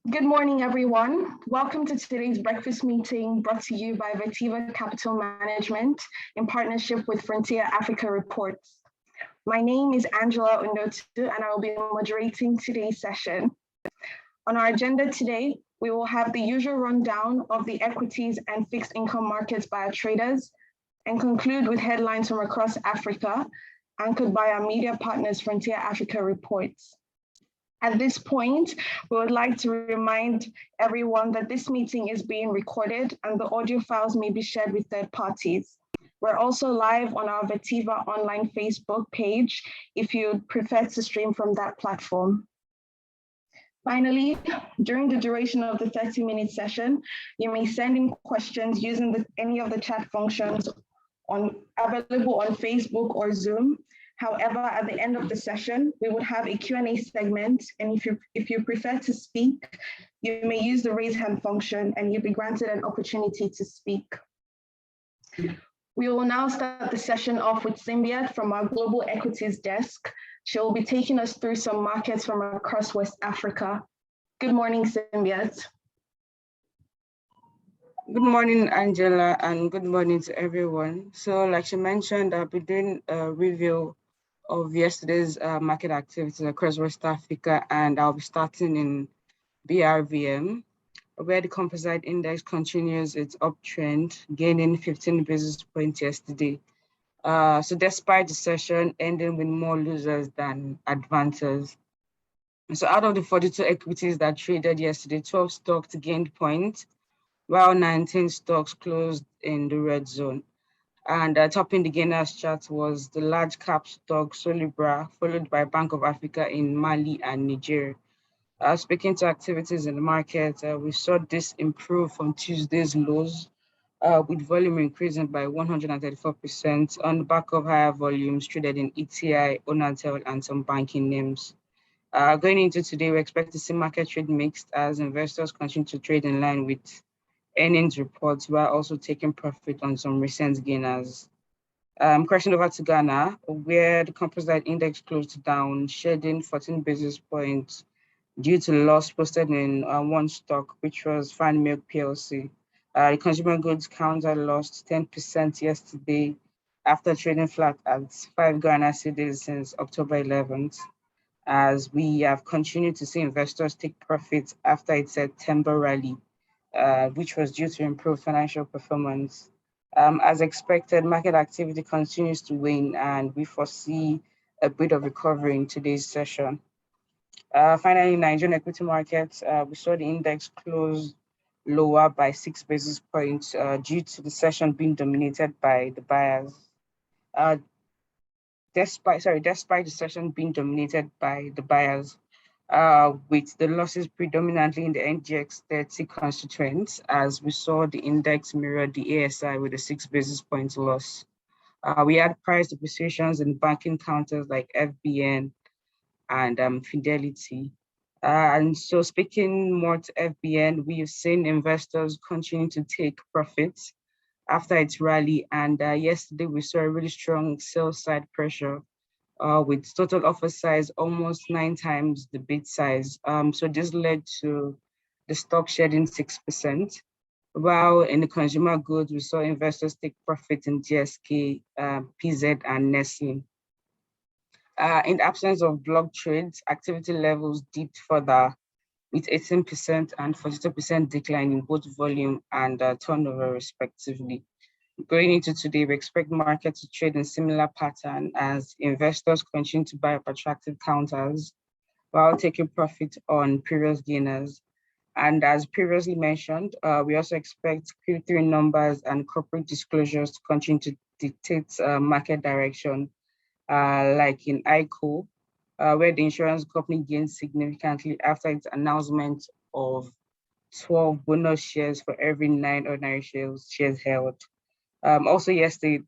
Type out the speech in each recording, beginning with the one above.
Good morning, everyone. Welcome to today's breakfast meeting brought to you by Vetiva Capital Management in partnership with Frontier Africa Reports. My name is Angela Undotu, and I will be moderating today's session. On our agenda today, we will have the usual rundown of the equities and fixed income markets by our traders and conclude with headlines from across Africa, anchored by our media partners, Frontier Africa Reports. At this point, we would like to remind everyone that this meeting is being recorded and the audio files may be shared with third parties. We're also live on our Vetiva online Facebook page if you'd prefer to stream from that platform. Finally, during the duration of the 30-minute session, you may send in questions using any of the chat functions available on Facebook or Zoom. However, at the end of the session, we would have a Q&A segment, and if you prefer to speak, you may use the raise hand function and you'll be granted an opportunity to speak. We will now start the session off with Simbiat from our Global Equities desk. She will be taking us through some markets from across West Africa. Good morning, Simbiat. Good morning, Angela, and good morning to everyone. So like she mentioned, I'll be doing a review of yesterday's market activities across West Africa, and I'll be starting in BRVM, where the composite index continues its uptrend, gaining 15 basis points yesterday. So despite the session ending with more losers than advancers. So out of the 42 equities that traded yesterday, 12 stocks gained points, while 19 stocks closed in the red zone. And topping the gainers chart was the large cap stock Solibra, followed by Bank of Africa in Mali and Niger. Speaking to activities in the market, we saw this improve from Tuesday's lows, with volume increasing by 134% on the back of higher volumes traded in ETI, Onatel, and some banking names. Going into today, we expect to see market trade mixed as investors continue to trade in line with earnings reports while also taking profit on some recent gainers. Crossing over to Ghana, where the composite index closed down, shedding 14 basis points due to loss posted in one stock, which was Fan Milk PLC. The consumer goods counter lost 10% yesterday after trading flat at 5 Ghana cedis since October 11th, as we have continued to see investors take profits after its September rally, which was due to improved financial performance. As expected, market activity continues to wane, and we foresee a bit of recovery in today's session. Finally, Nigerian equity markets, we saw the index close lower by 6 basis points due to the session being dominated by the buyers. Despite the session being dominated by the buyers, with the losses predominantly in the NGX 30 constituents, as we saw the index mirror the ASI with a 6 basis points loss. We had price depreciations in banking counters like FBN and Fidelity. And so speaking more to FBN, we've seen investors continue to take profits after its rally. And yesterday we saw a really strong sell side pressure with total offer size almost 9 times the bid size. So this led to the stock shedding 6%. While in the consumer goods, we saw investors take profit in GSK, PZ, and Nestle. In the absence of block trades, activity levels dipped further with 18% and 42% decline in both volume and turnover respectively. Going into today, we expect market to trade in similar pattern as investors continue to buy up attractive counters while taking profit on previous gainers. And as previously mentioned, we also expect Q3 numbers and corporate disclosures to continue to dictate market direction, like in ICO, where the insurance company gained significantly after its announcement of 12 bonus shares for every 9 ordinary shares held. Also yesterday,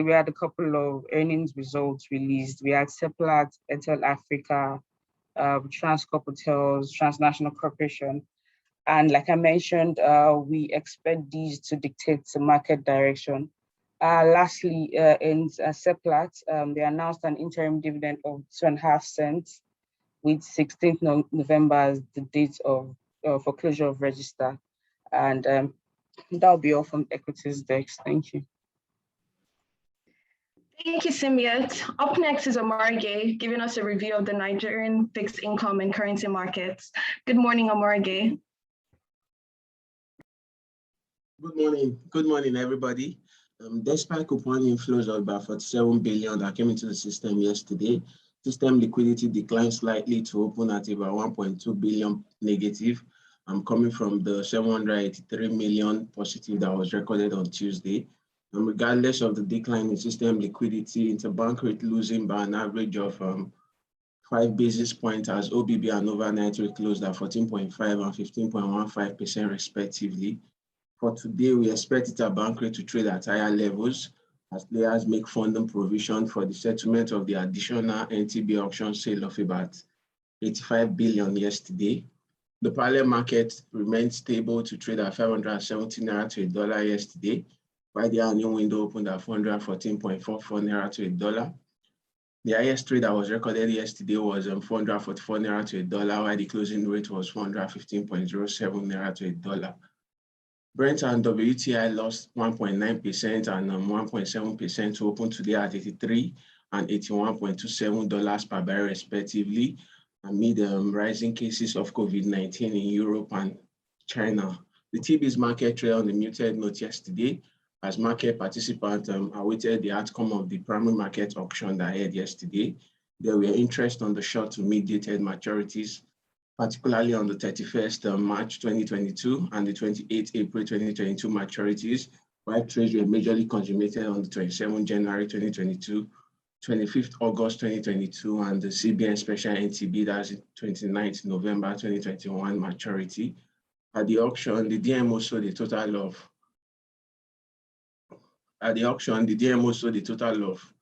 we had a couple of earnings results released. We had Seplat, Etel Africa, Transcorp Hotels, Transnational Corporation. And like I mentioned, we expect these to dictate the market direction. Lastly, in Seplat, they announced an interim dividend of 2.5 cents with 16th November as the date of for closure of register. And that'll be all from Equities Desk. Thank you. Thank you, Symbiote. Up next is Omarge, giving us a review of the Nigerian fixed income and currency markets. Good morning, Omarge. Good morning, everybody. Despite coupon inflows of about 47 billion that came into the system yesterday, system liquidity declined slightly to open at about 1.2 billion negative, coming from the 783 million positive that was recorded on Tuesday. And regardless of the decline in system liquidity, interbank rate losing by an average of 5 basis points as OBB and overnight rate closed at 14.5 and 15.15% respectively. For today, we expect interbank rate to trade at higher levels as players make funding provision for the settlement of the additional NTB auction sale of about 85 billion yesterday. The parallel market remained stable to trade at 570 naira to $1 yesterday, while the annual window opened at 414.44 naira to $1. The highest trade that was recorded yesterday was 444 naira to $1, while the closing rate was 415.07 naira to $1. Brent and WTI lost 1.9% and 1.7% to open today at $83 and $81.27 per barrel respectively, amid rising cases of COVID-19 in Europe and China. The T-bills market traded on a muted note yesterday as market participants awaited the outcome of the primary market auction that held yesterday. There were interest on the short to mid-dated maturities, particularly on the 31st March 2022 and the 28th April 2022 maturities, while trades were majorly consummated on the 27th January 2022, 25th August 2022, and the CBN Special NTB, that's 29th November 2021 maturity. At the auction, the DMO sold a total of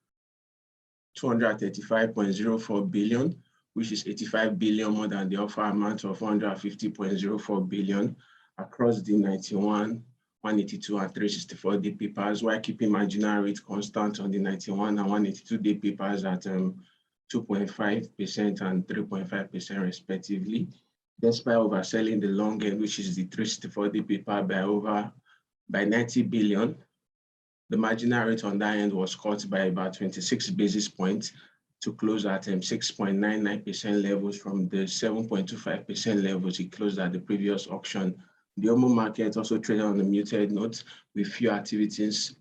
235.04 billion, which is 85 billion more than the offer amount of 150.04 billion across the 91, 182, and 364-day papers, while keeping marginal rate constant on the 91 and 182-day papers at 2.5% and 3.5% respectively, despite overselling the long end, which is the 364-day paper by 90 billion. The marginal rate on that end was cut by about 26 basis points to close at 6.99% levels from the 7.25% levels it closed at the previous auction. The OMO market also traded on a muted note with few activities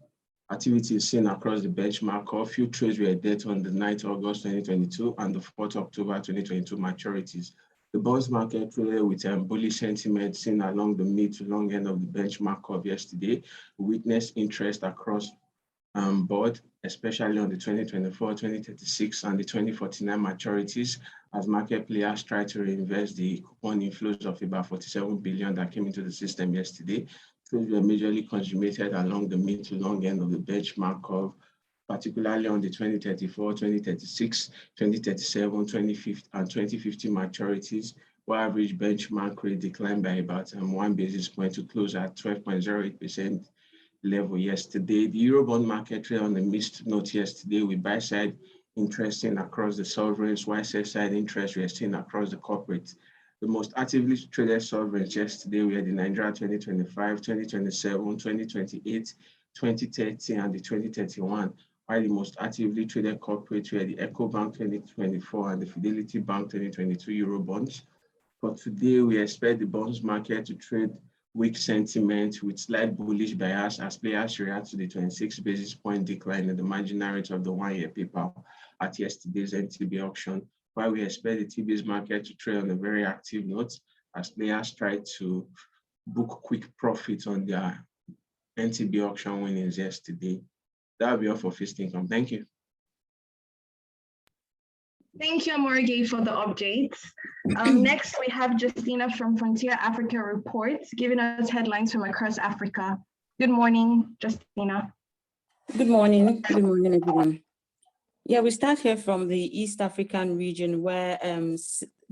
seen across the benchmark. A few trades were dead on the 9th August 2022 and the 4th October 2022 maturities. The bonds market traded with bullish sentiment seen along the mid to long end of the benchmark curve yesterday. We witnessed interest across board, especially on the 2024, 2036, and the 2049 maturities, as market players try to reinvest the coupon inflows of about 47 billion that came into the system yesterday. Trades were majorly consummated along the mid to long end of the benchmark curve, particularly on the 2034, 2036, 2037, 2050, and 2050 maturities, where average benchmark rate declined by about 1 basis point to close at 12.08% level yesterday. The Eurobond market traded on a mixed note yesterday, with buy-side interest seen across the sovereigns, while sell-side interest were seen across the corporates. The most actively traded sovereigns yesterday were the Nigeria 2025, 2027, 2028, 2030, and the 2031, while the most actively traded corporates were the EcoBank 2024 and the Fidelity Bank 2022 Eurobonds. For today, we expect the bonds market to trade weak sentiment with slight bullish bias as players react to the 26 basis point decline in the marginal rate of the one-year paper at yesterday's NTB auction, while we expect the T-bills market to trade on a very active note as players try to book quick profits on their NTB auction winnings yesterday. That will be all for fixed income. Thank you. Thank you, Omarge, for the updates. Next, we have Justina from Frontier Africa Reports, giving us headlines from across Africa. Good morning, Justina. Good morning. Good morning, everyone. Yeah, we start here from the East African region where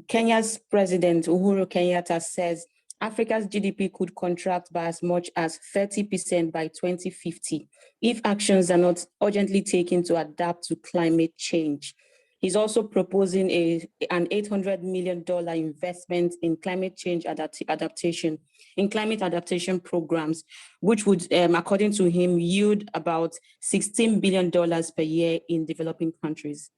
Kenya's president, Uhuru Kenyatta, says Africa's GDP could contract by as much as 30% by 2050 if actions are not urgently taken to adapt to climate change. He's also proposing an $800 million investment in climate change adaptation, in climate adaptation programs, which would, according to him, yield about $16 billion per year in developing countries.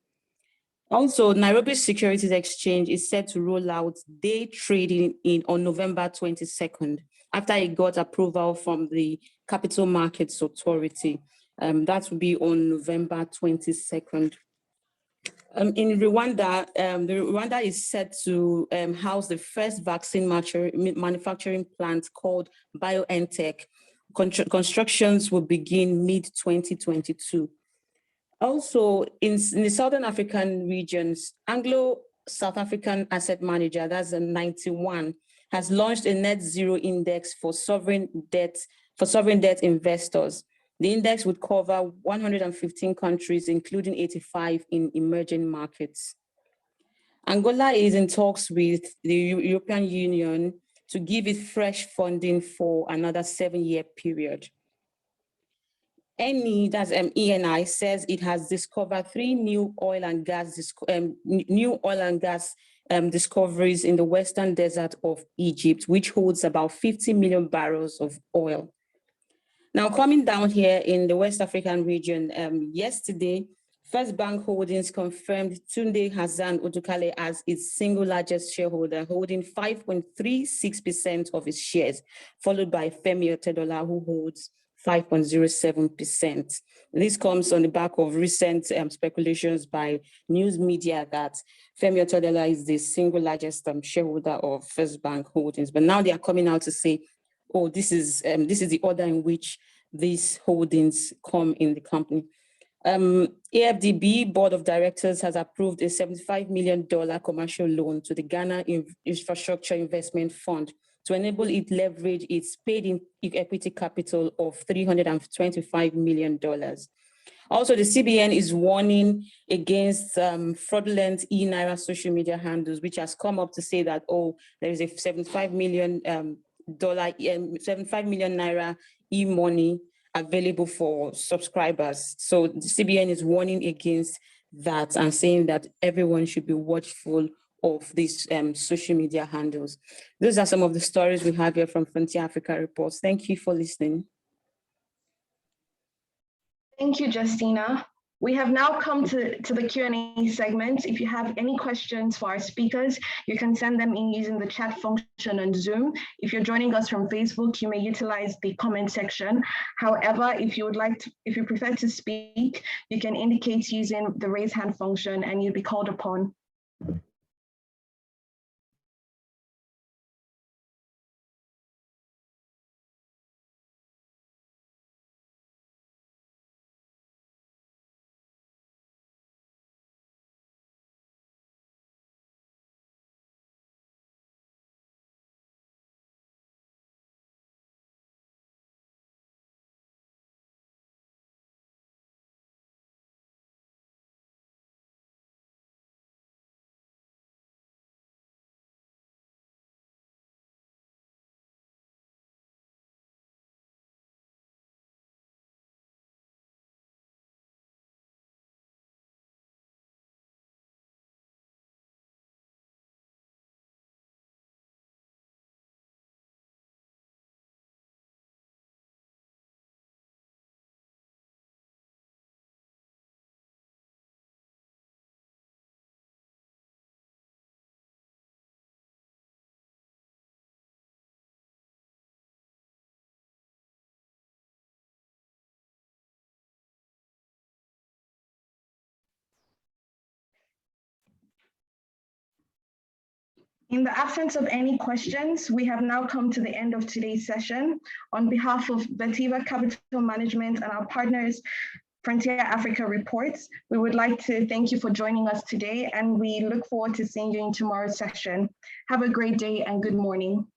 Also, Nairobi Securities Exchange is set to roll out day trading on November 22nd, after it got approval from the Capital Markets Authority. That will be on November 22nd. In Rwanda, Rwanda is set to house the first vaccine manufacturing plant called BioNTech. Constructions will begin mid-2022. Also, in the Southern African regions, Anglo-South African Asset Manager, that's a 91, has launched a net zero index for sovereign debt investors. The index would cover 115 countries, including 85 in emerging markets. Angola is in talks with the European Union to give it fresh funding for another 7-year period. ENI says it has discovered 3 new oil and gas discoveries in the western desert of Egypt, which holds about 50 million barrels of oil. Now, coming down here in the West African region, yesterday, First Bank Holdings confirmed Tunde Hassan Odukale as its single largest shareholder, holding 5.36% of its shares, followed by Femi Otedola, who holds 5.07%. This comes on the back of recent speculations by news media that Femi Otedola is the single largest shareholder of First Bank Holdings. But now they are coming out to say, oh, this is the order in which these holdings come in the company. AFDB Board of Directors has approved a $75 million commercial loan to the Ghana Infrastructure Investment Fund to enable it leverage its paid-in equity capital of $325 million. Also, the CBN is warning against fraudulent e-Naira social media handles, which has come up to say that, oh, there is a $75 million Naira e-money available for subscribers. So the CBN is warning against that and saying that everyone should be watchful of these social media handles. Those are some of the stories we have here from Frontier Africa Reports. Thank you for listening. Thank you, Justina. We have now come to the Q&A segment. If you have any questions for our speakers, you can send them in using the chat function on Zoom. If you're joining us from Facebook, you may utilize the comment section. However, if you prefer to speak, you can indicate using the raise hand function and you'll be called upon. In the absence of any questions, we have now come to the end of today's session. On behalf of Vetiva Capital Management and our partners, Frontier Africa Reports, we would like to thank you for joining us today, and we look forward to seeing you in tomorrow's session. Have a great day and good morning.